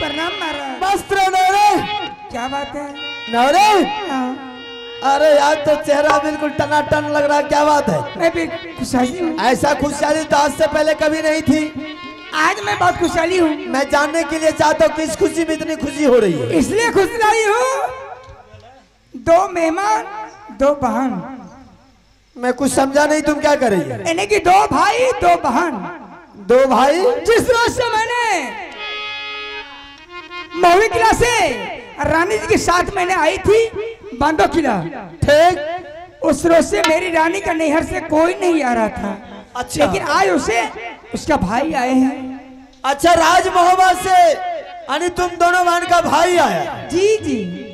प्रणाम महाराज। मस्त नौरे। क्या बात है नौरे? अरे यार तो चेहरा बिल्कुल टनाटन लग रहा है, क्या बात है? मैं भी खुशहाली हूँ। ऐसा खुशहाली तो आज से पहले कभी नहीं थी। आज मैं बहुत खुशहाली हूँ। मैं जानने के लिए चाहता हूँ किस खुशी में इतनी खुशी हो रही है। इसलिए खुशहाली हूँ, 2 मेहमान 2 बहन। मैं कुछ समझा नहीं, तुम क्या कर रही है? यानी कि 2 भाई 2 बहन। 2 भाई? जिस रोज से मैंने महुई किला से रानी जी के साथ मैंने आई थी बांदो किला, ठीक। उस रोज से मेरी रानी का नैहर से कोई नहीं आ रहा था। अच्छा। लेकिन आज उसे उसका भाई आए हैं। अच्छा, राज मोहब्बत से यानी तुम दोनों बहन का भाई आया? जी जी।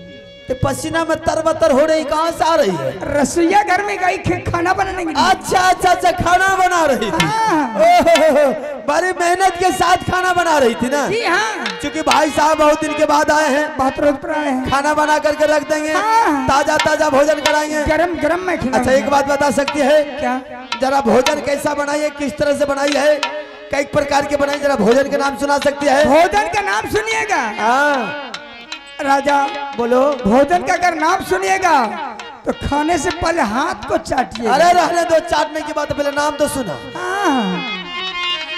तो पसीना में तरबतर हो रही, कहाँ से आ रही है? रसोईया घर में गई खाना बनाने के लिए। अच्छा अच्छा अच्छा, खाना बना रही थी। हाँ। ओहो, बड़ी मेहनत के साथ खाना बना रही थी ना? जी हाँ। क्योंकि भाई साहब बहुत दिन के बाद आए हैं, बहुत रोज पर आए हैं। खाना बना करके रख देंगे। हाँ। ताजा ताजा भोजन कराएंगे। गरम गरम में खिलाऊंगा। अच्छा, एक बात बता सकती है क्या? जरा भोजन कैसा बनाई है, किस तरह से बनाई है, कई प्रकार के बनाई, जरा भोजन के नाम सुना सकती है? भोजन का नाम सुनिएगा। हाँ राजा बोलो। भोजन का अगर नाम सुनिएगा तो खाने से पहले हाथ को चाटिए। अरे रहने दो, चाटने की बात, पहले नाम तो सुना।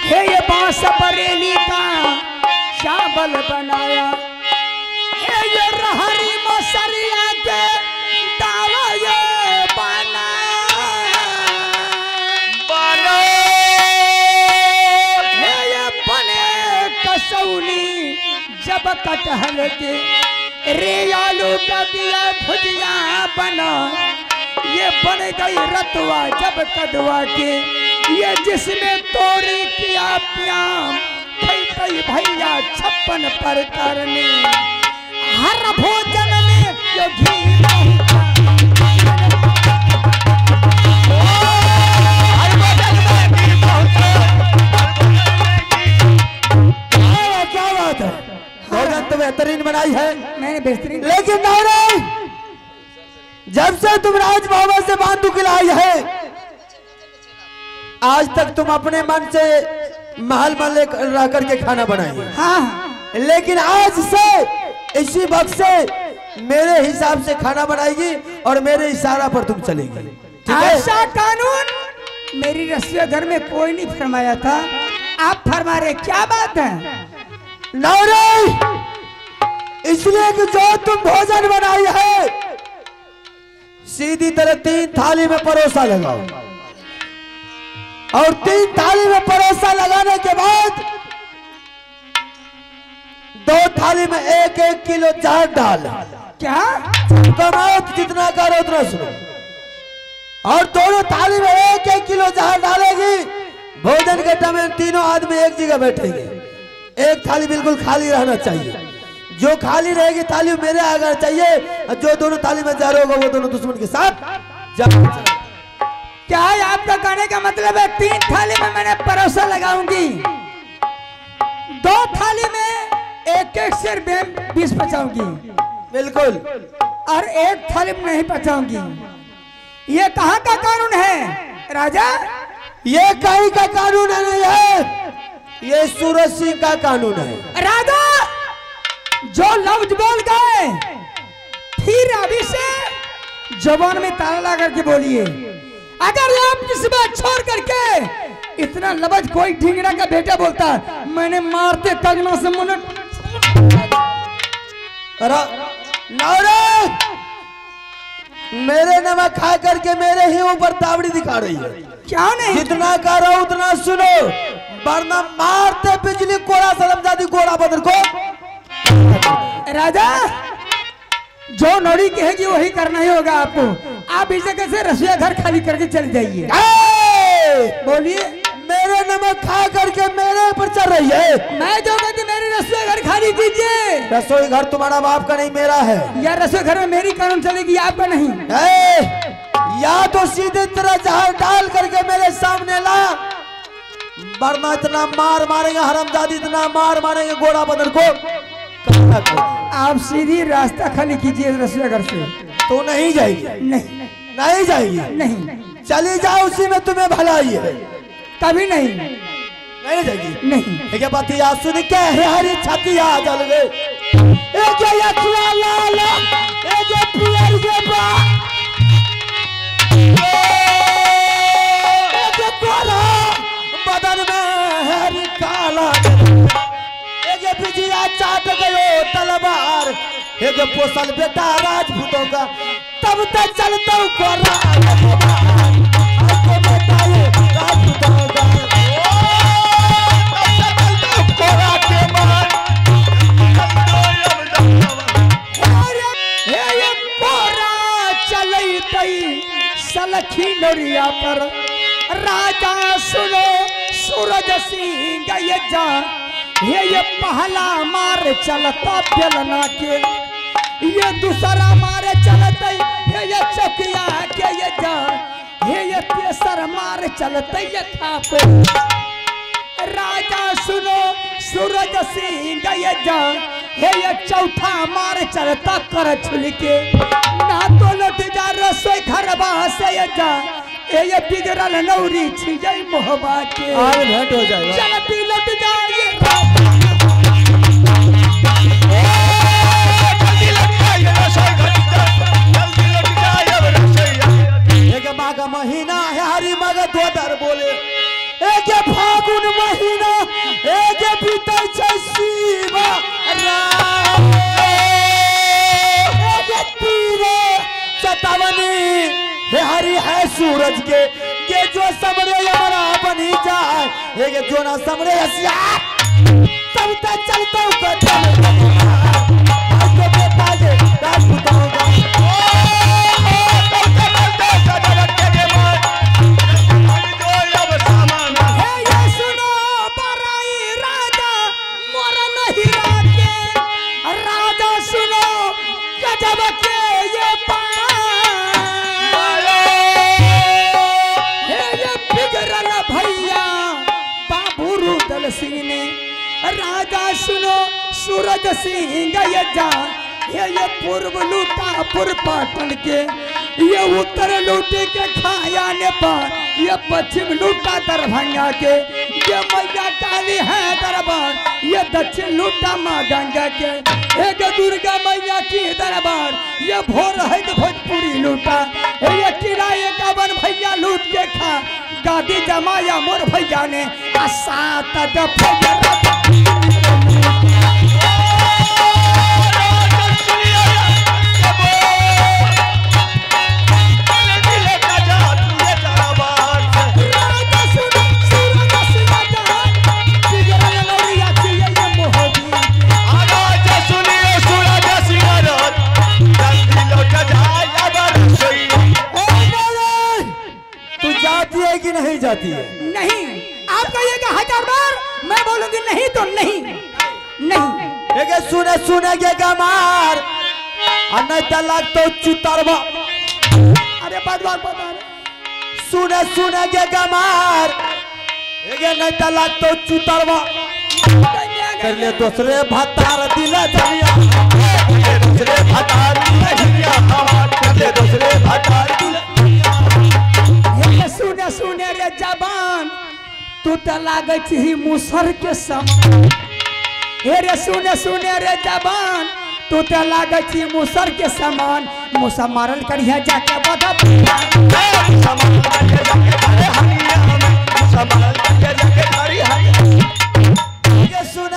हे ये बांस बरेली का चावल बनाया, हे ये रहरी मसरिया के दावा ये बनाया, हे ये बने कसौली जब कटहल के, रे आलू का दिया भुजिया बना, ये बन गई रतुआ जब कदुआ के, ये जिसमें तोरी किया प्याम, कई भैया 56 प्रकार ने, हर भोजन में जो घी नहीं था। क्या बात है? भोजन तो बेहतरीन बनाई है। मैंने बेहतरीन। लेकिन नौरे, जब से तुम राज बाबा से बांधू खिलाई है, आज तक तुम अपने मन से महल में रह करके खाना बनाई। हाँ। लेकिन आज से इसी वक्त से मेरे हिसाब से खाना बनाएगी और मेरे इशारा पर तुम चलेगी, ठीक है? ऐसा कानून मेरी रसोई घर में कोई नहीं फरमाया था, आप फरमा रहे, क्या बात है? नौरे, इसलिए कि जो तुम भोजन बनाई है सीधी तरह 3 थाली में परोसा लगाओ, और 3 थाली में परोसा लगाने के बाद 2 थाली में 1-1 किलो चाट डाल। क्या? कमाओ जितना करो उतना सुनो, और दोनों थाली में 1-1 किलो जहां डालेगी, भोजन के टाइम में तीनों आदमी एक जगह बैठेंगे। एक थाली बिल्कुल खाली रहना चाहिए, जो खाली रहेगी थाली मेरे आगे चाहिए, और जो दोनों थाली में जा रहे होगा वो दोनों दुश्मन के साथ जाना चाहिए। क्या है आपका कहने का मतलब है 3 थाली में मैंने परोसा लगाऊंगी, 2 थाली में 1-1 सिर 20 बचाऊंगी, बिल्कुल, और 1 थाली में नहीं बचाऊंगी। ये कहाँ का कानून है राजा? ये कहीं का कानून नहीं है, ये सूरज सिंह का कानून है। राजा जो लफ्ज बोल गए, फिर अभी से जबान में ताला लगा करके बोलिए। अगर आप किसी बात छोड़ करके इतना लफ्ज कोई ढिंगरा का बेटा बोलता है, मैंने मारते तगना से मुनट। नौरे, मेरे नमक खा करके मेरे ही ऊपर तावड़ी दिखा रही है। क्या नहीं? जितना कह रहा हूं उतना सुनो, वरना मारते बिजली कोड़ा सदमजादी कोड़ा बदल को। राजा जो नौड़ी कहेगी वही करना ही होगा आपको। आप इस जगह से रसोई घर खाली करके चले जाइए। बोलिए। मेरे नमक खा करके मेरे पर चल रही है। मैं जो कहती मेरी रसोई घर खाली कीजिए। रसोई घर तुम्हारा बाप का नहीं, मेरा है। यार रसोई घर में मेरी कानून चलेगी, आपका नहीं। या तो सीधे तरह जहां डाल करके मेरे सामने ला, वरना इतना मार मारेंगे हरामजादी, इतना मार मारेंगे घोड़ा बदल को। आप सीधी रास्ता खाली कीजिए रसोई घर से। तो नहीं जाएगी? नहीं नहीं जाएगी? नहीं। चली जाओ, उसी में तुम्हें भलाई है। कभी नहीं। नहीं जाएगी नहीं। एक बतिया सुन के हरी छतिया जल गए एक अखिया लाल एक पियर के बा एक गोरा बदन में हरी काला एक बिजिया चाट गयो तलवार एक पोसल बेटा राजपूतों का तब तक चलता कोरा बेटा ये राजपूतों का सलखी नरिया पर राजा सुनो सूरज सिंह ये पहला मार चलता बेलना के ये दूसरा मारे चलते ये चौकिया के ये तेसर मार चलते ये थाप राजा सुनो सूरज सिंह ये चौथा मार चलता कर छुल के ना तो लौट जा रसोई घर से ये बिगड़ल नौरी छिजै मोहबा के आज भेंट हो जाएगा चलती लौट जाए एक माघ महीना है हरी मग दोदर बोले एक फागुन महीना एक बीते छै शिवा राम एक तीरे चतवनी हे हरी है सूरज के जो समरे हमारा बनी जाए एक जो ना समरे हसिया तब तक चलता हूँ बेटा जे राजपूतों का सिंह ने राजा सुनो सूरज सिंह ये पूर्व लूटा पुर पाटन के ये उत्तर लूटे के खाया नेपाल ये पश्चिम लूटा दरभंगा के ये मैया काली है दरबार ये दक्षिण लूटा माँ गंगा के एक दुर्गा मैया की दरबार ये भोर है भोजपुरी लूटा ये किराए का बन भैया लूट के खा गादी जमाया मोर भैया ने सात कि नहीं जाती है नहीं आप कहिएगा 1000 बार मैं बोलूंगी नहीं तो नहीं नहीं एक सुने के गमार अन्य तलाक तो चुतरवा अरे बता सुने के गमार एक नहीं तलाक तो चुतरवा कर ले दूसरे भतार दिला जलिया दूसरे भतार दिला जलिया कर ले दूसरे भतार दिला सुने रे जबान तू तो लागे छी मुसर के समान हे रे सुने रे जबान तू तो लागे छी मुसर के समान मुसा मारल करिया जाके बता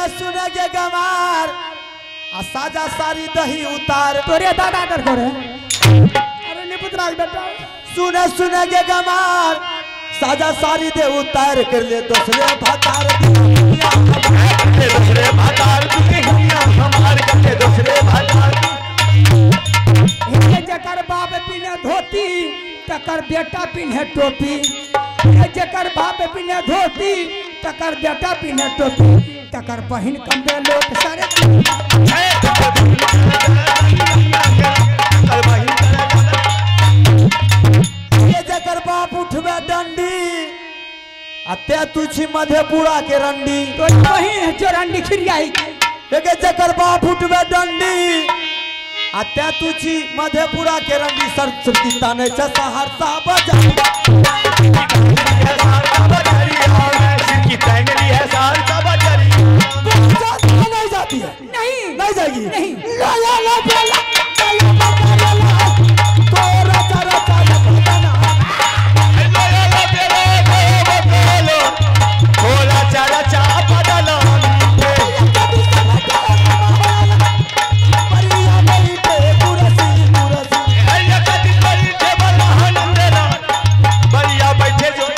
सुने के गमार आ साजा सारी दही उतार तोरे दादा कर करे अरे निपुतराज बेटा सुने के गमार साजा सारी दे उतार कर ले दूसरे भतार दूसरे भतार हमार के दूसरे भतार जकर बाप पिने धोती तकर बेटा पिने टोपी जकर बाप पिने धोती तकर बेटा पिने टोपी तकर बहिन कमबे लोग सारे जकर बाप उठबे डंडी अत्या तुझी मधेपुरा के रंडी तो बहिन जो रंडी खिरियाई एक जकर बाप उठबे डंडी अत्या तुझी मधेपुरा के रंडी सरस्वती ताने सहरसा बजा की तंगली है बाजार का बजरी नहीं जाती है, नहीं नहीं जाएगी। नहीं। लाया ला बेला, लाया ला बेला ला, तोरा चारा चारा पताना। भोला चारा चा बदला परिया नहीं पे पुरसी पुरसी। बढ़िया बैठे जो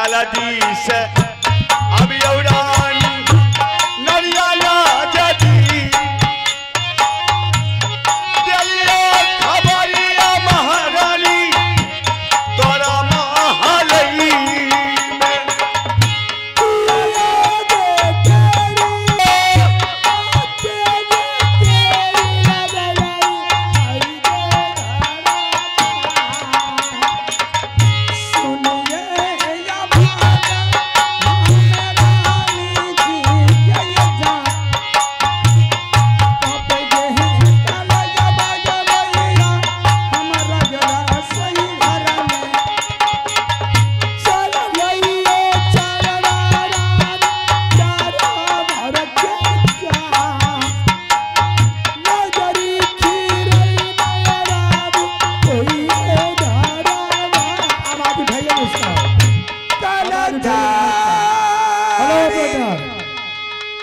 डाला दी से अभी औरानी नरियाला जदी दिल्ली खबरिया महारानी तोरा महालई में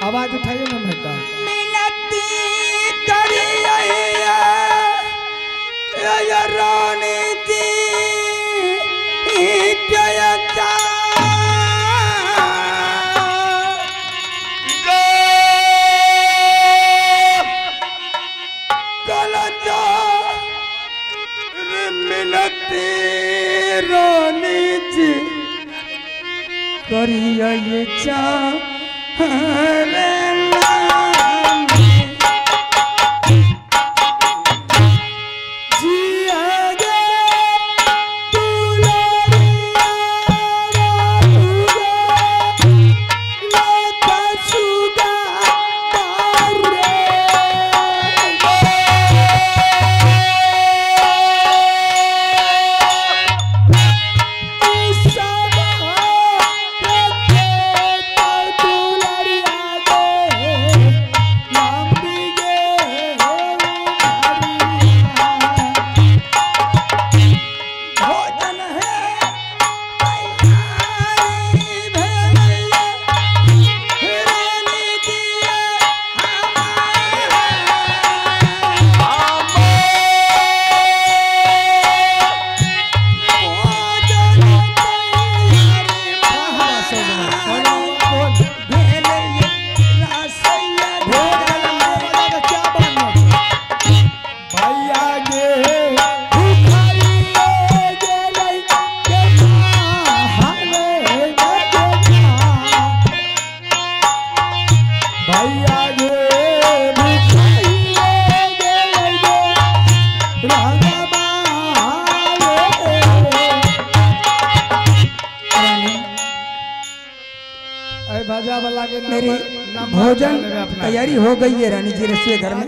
आवाज उठाइए ना बेटा। मिनती करिया रानी जी क्या कलजा मिनती रानी जी करिया ये चा मेरी भोजन तैयारी हो गई है रानी जी रसोई घर में।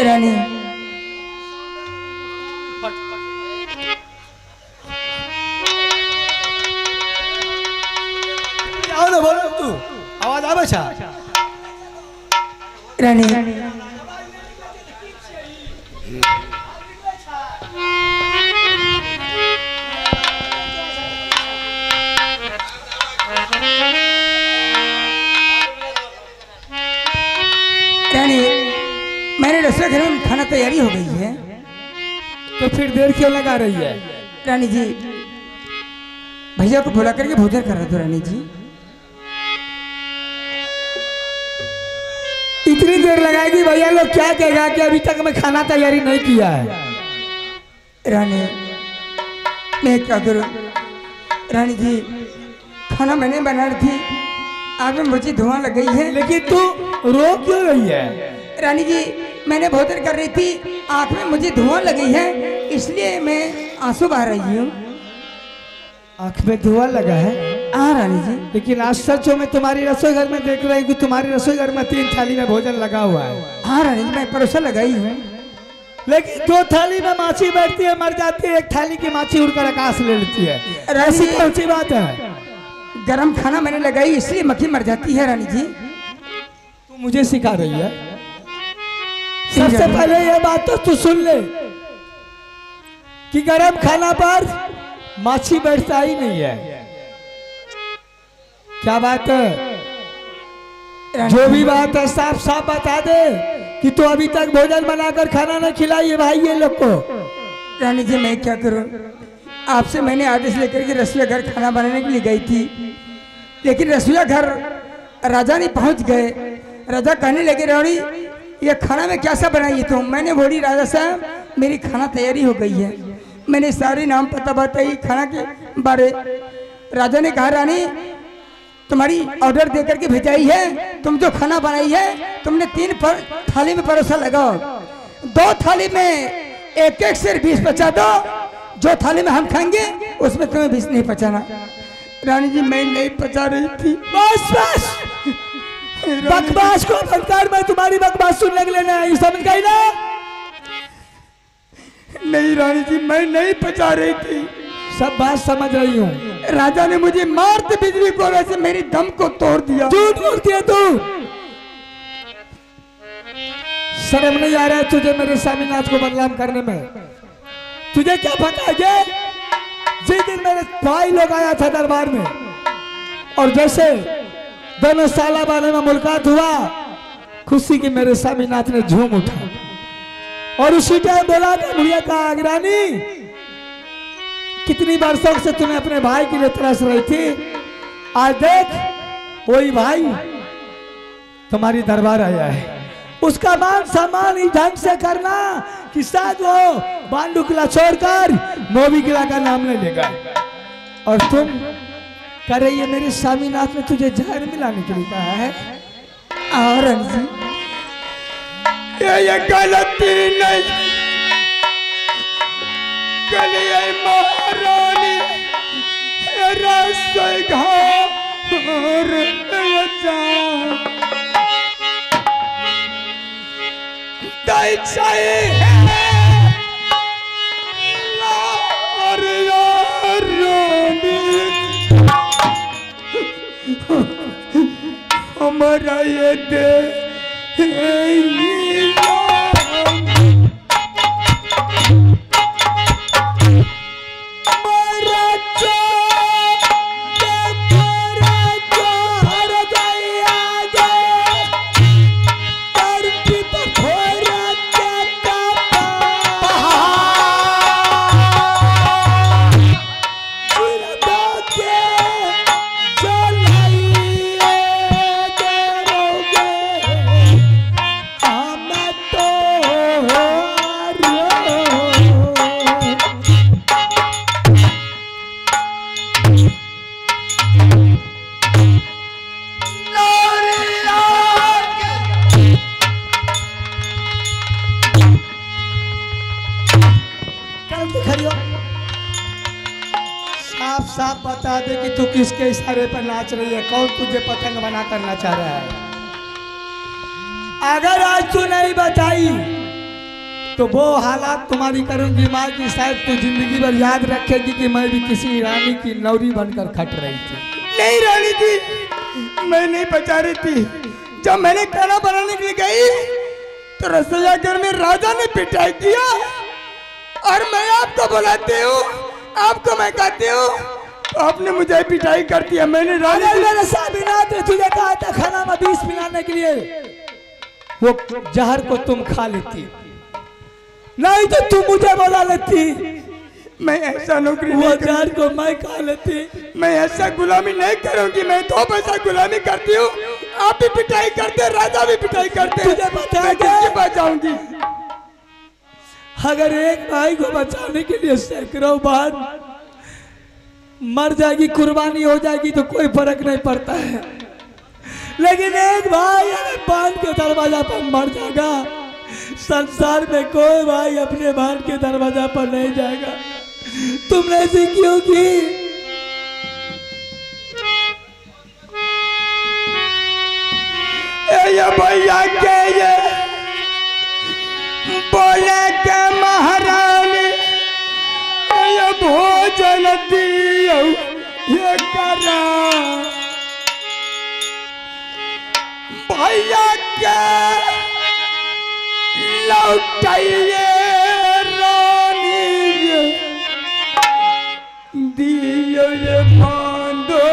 रानी बोलो तू आवाज आवे छा रानी रानी मैंने रसोई घर में खाना तैयारी हो गई है, तो फिर देर क्यों लगा रही है? रानी जी भैया को बुला करके भोजन कर रहे थे। रानी जी इतनी देर लगाएगी भैया लोग क्या कहेगा कि अभी तक मैं खाना तैयारी नहीं किया है। रानी मैं क्या करूं? रानी जी खाना मैंने बना रही थी, आग में मुझे धुआं लग गई है। लेकिन तू रो क्यों रही है? रानी जी मैंने भोजन कर रही थी, आंख में मुझे धुआं लगी है, इसलिए मैं आंसू बहा रही हूँ। आंख में धुआं लगा है? हाँ रानी जी। लेकिन आज सचो में तुम्हारी रसोई घर में देख रही हूँ कि तुम्हारी रसोई घर में 3 थाली में भोजन लगा हुआ है। हाँ रानी जी मैं परोसा लगाई हूँ। लेकिन 2 थाली में माछी बैठती है, मर जाती है, 1 थाली की माछी उड़कर आकाश ले लेती है। ऐसी कौन सी बात है? गरम खाना मैंने लगाई इसलिए मक्खी मर जाती है। रानी जी तू मुझे सिखा रही है? सबसे पहले ये बात तो तू सुन ले कि गरम खाना पर माछी बैठता ही नहीं है। क्या बात है? जो भी बात है साफ साफ बता दे कि तू अभी तक भोजन बनाकर खाना न खिलाई है भाई ये लोग को। रानी जी मैं क्या करूं, आपसे मैंने आदेश लेकर के रसोईया घर खाना बनाने के लिए गई थी, लेकिन रसोईया घर राजा नहीं पहुंच गए। राजा कहने लगे रानी ये खाना में क्या सा बनाई तुम? मैंने बोली राजा साहब मेरी खाना तैयारी हो गई है। मैंने सारे नाम पता बताई खाना के बारे। राजा ने कहा रानी तुम्हारी ऑर्डर देकर के भेजाई है, तुम जो खाना बनाई है तुमने 3 थाली में परोसा लगाओ, 2 थाली में एक एक सिर 20 पचा दो, जो थाली में हम खाएंगे उसमें तुम्हें 20 नहीं पचाना। रानी जी मैं नहीं पचा रही थी। बस बस बकवास को बंद, मैं तुम्हारी बकवास सुनने के लिए नहीं समझ गई ना? नहीं रानी जी मैं नहीं पचा रही थी, सब बात समझ रही हूँ। राजा ने मुझे मारते बिजली को वैसे मेरी दम को तोड़ दिया। झूठ बोलती है तू, शर्म नहीं आ रहा है तुझे मेरे स्वामीनाथ को बदनाम करने में? तुझे क्या पता है जिस दिन मेरे भाई लोग आया था दरबार में और जैसे दोनों साला बाने में मुलाकात हुआ, खुशी की मेरे स्वामीनाथ ने झूम उठा और उसी टाइम बोला था भैया का अग्रानी कितनी वर्षों से तुम्हें अपने भाई के लिए तरस रही थी, आज देख वही भाई तुम्हारी दरबार आया है। उसका मान सम्मान ही ढंग से करना कि शायद वो बांडू किला छोड़कर मोबी किला का नाम ले लेगा। और तुम कह रही है मेरे स्वामीनाथ ने तुझे जहर मिलाने के लिए कहा है। और ये गलती नहीं, कलिया महारानी रसोई घर जा हमारा ये दे साफ साफ बता दे कि तू किसके इशारे पर नाच रही है, कौन तुझे पतंग बना करना चाह रहा है। अगर आज तू नहीं बताई तो वो हालात तुम्हारी करूंगी माँ की, शायद तू जिंदगी भर याद रखेगी कि मैं भी किसी रानी की नौरी बनकर खट रही थी। नहीं रानी जी मैं नहीं बचा रही थी। जब मैंने खाना बनाने के लिए गई तो रसोईया घर में राजा ने पिटाई किया और मैं आपको बुलाती हूँ, आपको मैं कहती हूँ, आपने मुझे पिटाई कर दिया। मैंने मेरे स्वामीनाथ ने तुझे कहा था खाना में 20 मिलाने के लिए, वो जहर को तुम खा लेती, नहीं तो तुम मुझे बुला लेती। मैं ऐसा नौकरी वो नहीं जहर को मैं खा लेती। मैं ऐसा गुलामी नहीं करूंगी। मैं 2 पैसा गुलामी करती हूँ, आप भी पिटाई करते, राजा भी पिटाई करते। तुझे पता है किसके पास जाऊंगी? अगर एक भाई को बचाने के लिए सैकड़ों बार मर जाएगी, कुर्बानी हो जाएगी तो कोई फर्क नहीं पड़ता है, लेकिन एक भाई अगर बांध के दरवाजा पर मर जाएगा, संसार में कोई भाई अपने बांध के दरवाजा पर नहीं जाएगा। तुमने ऐसी क्यों की? ये भैया के ये बोले के महारानी ये भोजन दियो ये करा भैया के लौटाइए रानी दियो ये बांधो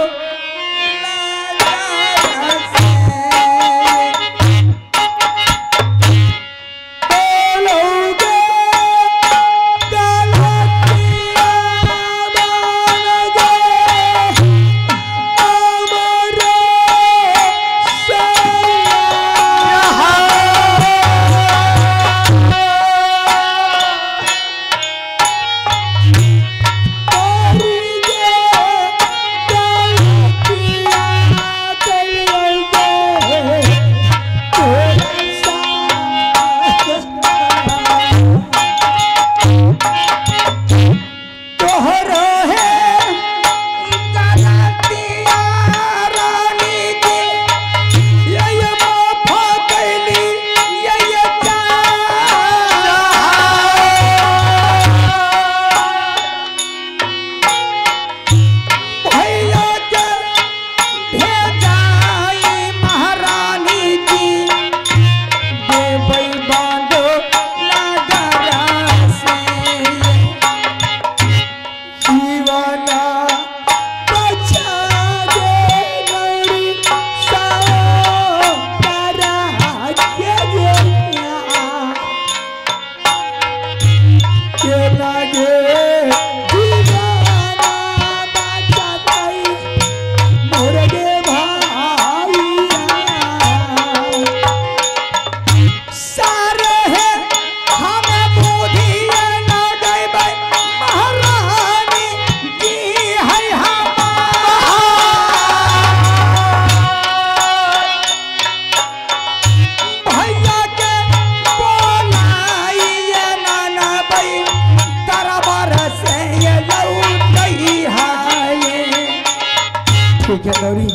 गौरी।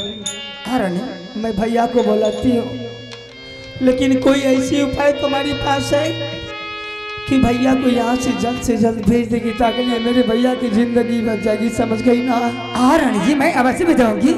हाँ रानी, मैं भैया को बुलाती हूँ, लेकिन कोई ऐसी उपाय तुम्हारे पास है कि भैया को यहाँ से जल्द भेज देगी ताकि मेरे भैया की जिंदगी बच जाएगी, समझ गई ना? हाँ रानी जी, मैं अवश्य भेजाऊंगी।